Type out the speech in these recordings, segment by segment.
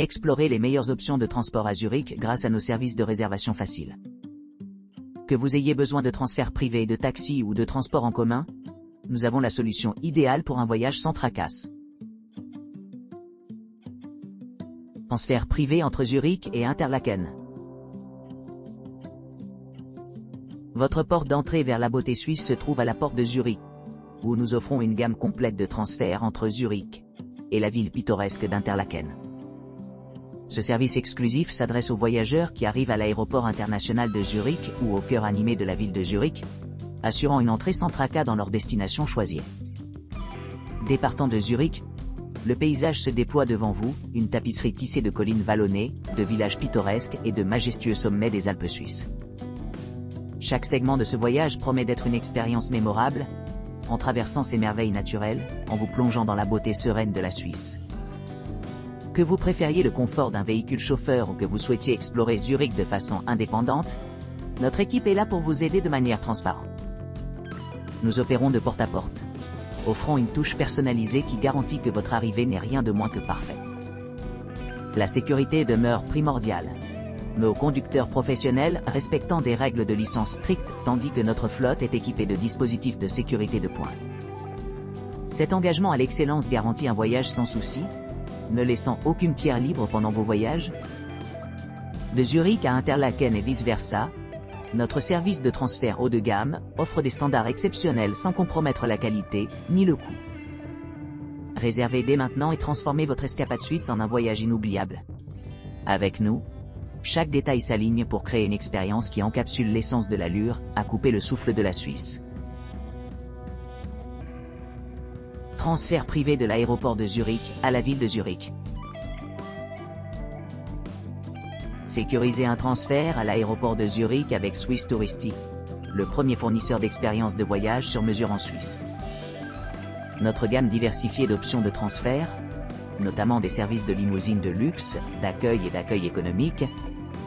Explorez les meilleures options de transport à Zurich grâce à nos services de réservation facile. Que vous ayez besoin de transferts privés, de taxis ou de transports en commun, nous avons la solution idéale pour un voyage sans tracasse. Transfert privé entre Zurich et Interlaken. Votre porte d'entrée vers la beauté suisse se trouve à la porte de Zurich, où nous offrons une gamme complète de transferts entre Zurich et la ville pittoresque d'Interlaken. Ce service exclusif s'adresse aux voyageurs qui arrivent à l'aéroport international de Zurich ou au cœur animé de la ville de Zurich, assurant une entrée sans tracas dans leur destination choisie. Départant de Zurich, le paysage se déploie devant vous, une tapisserie tissée de collines vallonnées, de villages pittoresques et de majestueux sommets des Alpes suisses. Chaque segment de ce voyage promet d'être une expérience mémorable, en traversant ces merveilles naturelles, en vous plongeant dans la beauté sereine de la Suisse. Que vous préfériez le confort d'un véhicule chauffeur ou que vous souhaitiez explorer Zurich de façon indépendante, notre équipe est là pour vous aider de manière transparente. Nous opérons de porte à porte, offrant une touche personnalisée qui garantit que votre arrivée n'est rien de moins que parfait. La sécurité demeure primordiale. Nos conducteurs professionnels respectant des règles de licence strictes, tandis que notre flotte est équipée de dispositifs de sécurité de pointe. Cet engagement à l'excellence garantit un voyage sans souci, ne laissant aucune pierre libre pendant vos voyages. De Zurich à Interlaken et vice-versa, notre service de transfert haut de gamme offre des standards exceptionnels sans compromettre la qualité ni le coût. Réservez dès maintenant et transformez votre escapade suisse en un voyage inoubliable. Avec nous, chaque détail s'aligne pour créer une expérience qui encapsule l'essence de l'allure, à couper le souffle de la Suisse. Transfert privé de l'aéroport de Zurich à la ville de Zurich. Sécurisez un transfert à l'aéroport de Zurich avec Swiss Touristy, le premier fournisseur d'expériences de voyage sur mesure en Suisse. Notre gamme diversifiée d'options de transfert, notamment des services de limousine de luxe, d'accueil et d'accueil économique,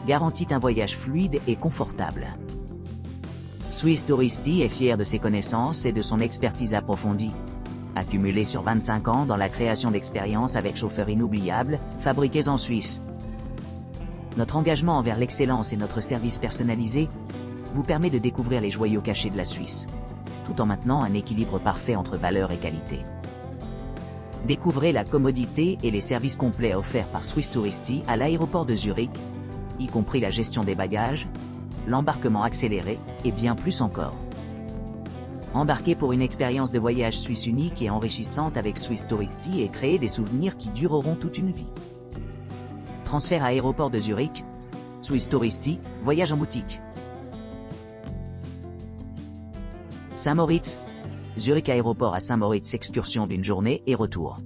garantit un voyage fluide et confortable. Swiss Touristy est fier de ses connaissances et de son expertise approfondie, accumulée sur 25 ans dans la création d'expériences avec chauffeurs inoubliables, fabriqués en Suisse. Notre engagement envers l'excellence et notre service personnalisé vous permet de découvrir les joyaux cachés de la Suisse, tout en maintenant un équilibre parfait entre valeur et qualité. Découvrez la commodité et les services complets offerts par Swiss Touristy à l'aéroport de Zurich, y compris la gestion des bagages, l'embarquement accéléré et bien plus encore. Embarquez pour une expérience de voyage suisse unique et enrichissante avec Swiss Touristy et créez des souvenirs qui dureront toute une vie. Transfert à aéroport de Zurich, Swiss Touristy, voyage en boutique. Saint-Moritz, Zurich aéroport à Saint-Moritz, excursion d'une journée et retour.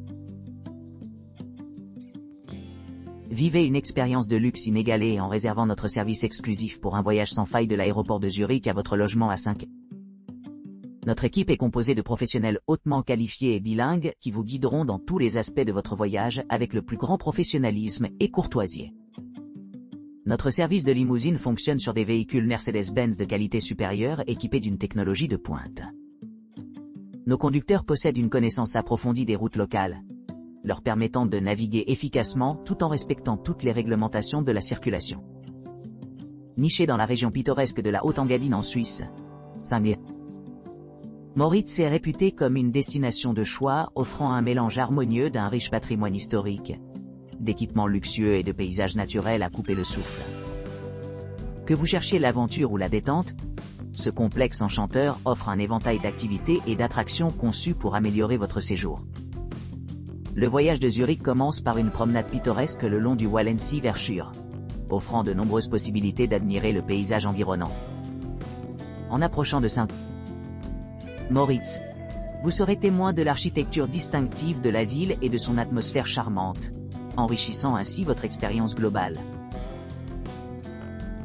Vivez une expérience de luxe inégalée en réservant notre service exclusif pour un voyage sans faille de l'aéroport de Zurich à votre logement à 5. Notre équipe est composée de professionnels hautement qualifiés et bilingues qui vous guideront dans tous les aspects de votre voyage avec le plus grand professionnalisme et courtoisie. Notre service de limousine fonctionne sur des véhicules Mercedes-Benz de qualité supérieure équipés d'une technologie de pointe. Nos conducteurs possèdent une connaissance approfondie des routes locales, leur permettant de naviguer efficacement tout en respectant toutes les réglementations de la circulation. Niché dans la région pittoresque de la Haute-Engadine en Suisse, Moritz est réputé comme une destination de choix offrant un mélange harmonieux d'un riche patrimoine historique, d'équipements luxueux et de paysages naturels à couper le souffle. Que vous cherchiez l'aventure ou la détente, ce complexe enchanteur offre un éventail d'activités et d'attractions conçues pour améliorer votre séjour. Le voyage de Zurich commence par une promenade pittoresque le long du Wallensee vers Schur, offrant de nombreuses possibilités d'admirer le paysage environnant. En approchant de Saint-Moritz, vous serez témoin de l'architecture distinctive de la ville et de son atmosphère charmante, enrichissant ainsi votre expérience globale.